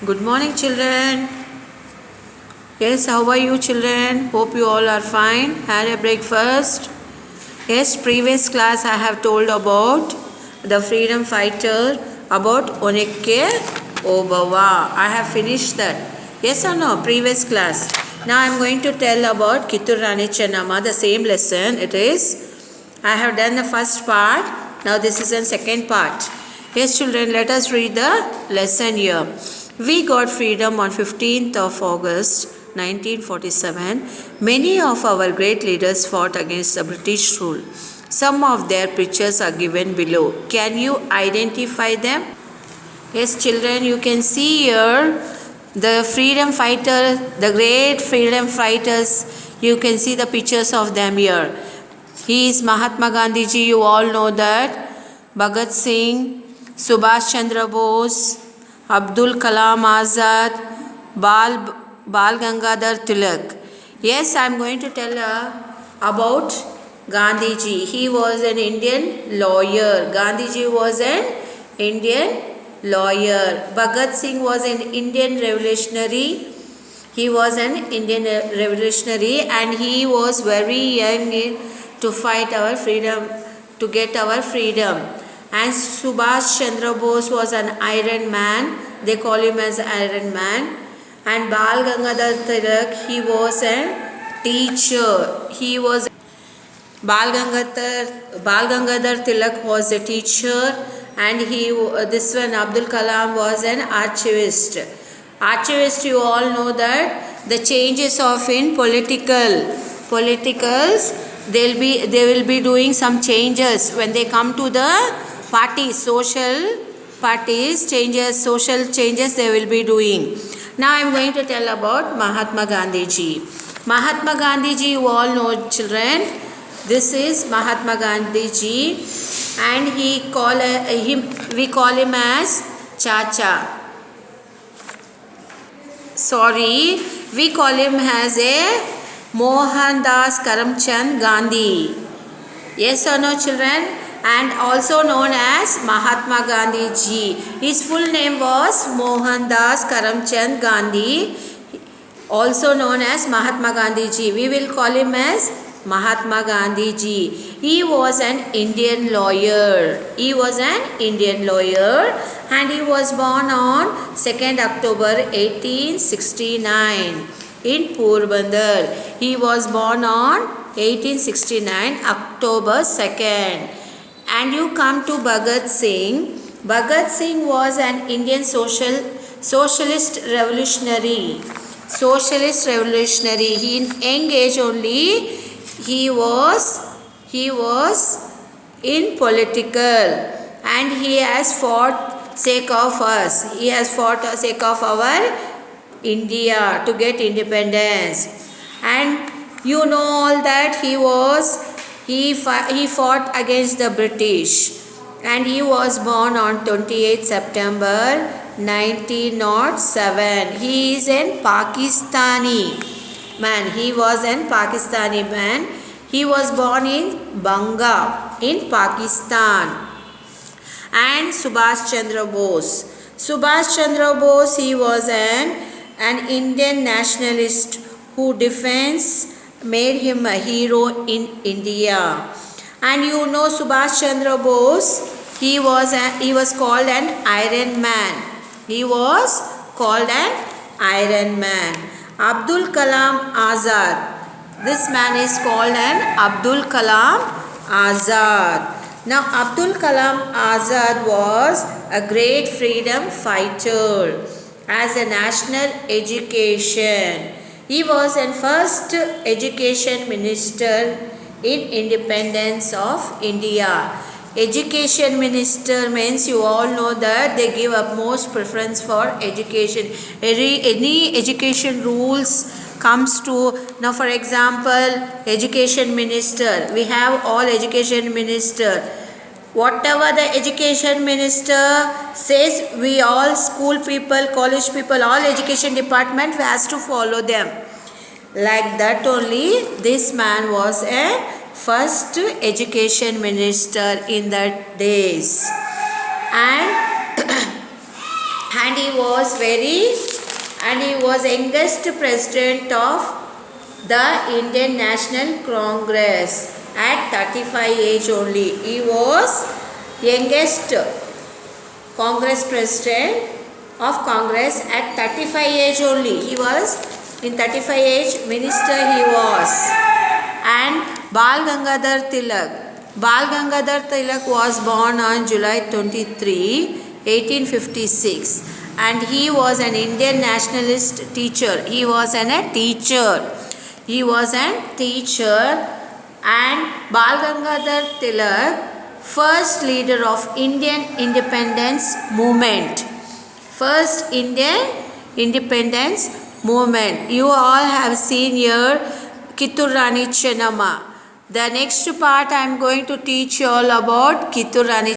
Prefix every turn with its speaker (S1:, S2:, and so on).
S1: Good morning, children. Yes, how are you, children? Hope you all are fine. Had a breakfast. Yes, previous class I have told about the freedom fighter, about Oneke Obawa. I have finished that. Yes or no? Previous class. Now I am going to tell about Kittur Rani Chennamma, the same lesson it is. I have done the first part. Now this is the second part. Yes, children, let us read the lesson here. We got freedom on 15th of August 1947. Many of our great leaders fought against the British rule. Some of their pictures are given below. Can you identify them? Yes, children, you can see here the freedom fighter, the great freedom fighters. You can see the pictures of them here. He is Mahatma Gandhi ji, you all know that. Bhagat Singh, Subhash Chandra Bose, Abdul Kalam Azad, Bal Gangadhar Tilak. Yes, I am going to tell about Gandhi ji. He was an Indian lawyer. Gandhi ji was an Indian lawyer. Bhagat Singh was an Indian revolutionary. He was an Indian revolutionary and he was very young to fight our freedom, to get our freedom. And Subhash Chandra Bose was an Iron Man. They call him as Iron Man. And Bal Gangadhar Tilak, he was a teacher. He was Bal Gangadhar Tilak was a teacher, and this one Abdul Kalam was an archivist. Archivist, you all know that the changes of in politicals, they will be doing some changes when they come to the parties, social parties changes, social changes they will be doing. Now I am going to tell about Mahatma Gandhi ji. Mahatma Gandhi ji, you all know, children. This is Mahatma Gandhi ji, and we call him as Chacha. Sorry, we call him as a Mohandas Karamchand Gandhi. Yes or no, children? And also known as Mahatma Gandhi ji. His full name was Mohandas Karamchand Gandhi, also known as Mahatma Gandhi ji. We will call him as Mahatma Gandhi ji. He was an Indian lawyer. He was an Indian lawyer and he was born on 2nd October 1869 in Porbandar. He was born on 1869 October 2nd. And you come to Bhagat Singh. Bhagat Singh was an Indian socialist revolutionary. Socialist revolutionary. He in young age only he was in political, and he has fought sake of us. He has fought sake of our India to get independence. And you know all that he fought against the British, and he was born on 28th September 1907. He is a Pakistani man. He was a Pakistani man. He was born in Banga in Pakistan. And Subhash Chandra Bose. Subhash Chandra Bose, he was an Indian nationalist who made him a hero in India. And you know Subhash Chandra Bose, he was called an Iron Man. He was called an Iron Man. Abdul Kalam Azad. This man is called an Abdul Kalam Azad. Now Abdul Kalam Azad was a great freedom fighter as a national education. He was the first education minister in independence of India. Education minister means you all know that they give utmost preference for education. Any education rules comes to, now for example, education minister. We have all education minister. Whatever the education minister says, we all school people, college people, all education department has to follow them. Like that only, this man was a first education minister in that days. And and he was youngest president of the Indian National Congress at 35 age only. He was youngest Congress president of Congress at 35 age only. He was in 35 age minister he was. And Bal Gangadhar Tilak was born on July 23, 1856, and he was an Indian nationalist teacher. He was a teacher, and Bal Gangadhar Tilak, first leader of Indian independence movement. First Indian independence movement. You all have seen here Kittur Rani Chennamma. The next part I am going to teach you all about Kittur Rani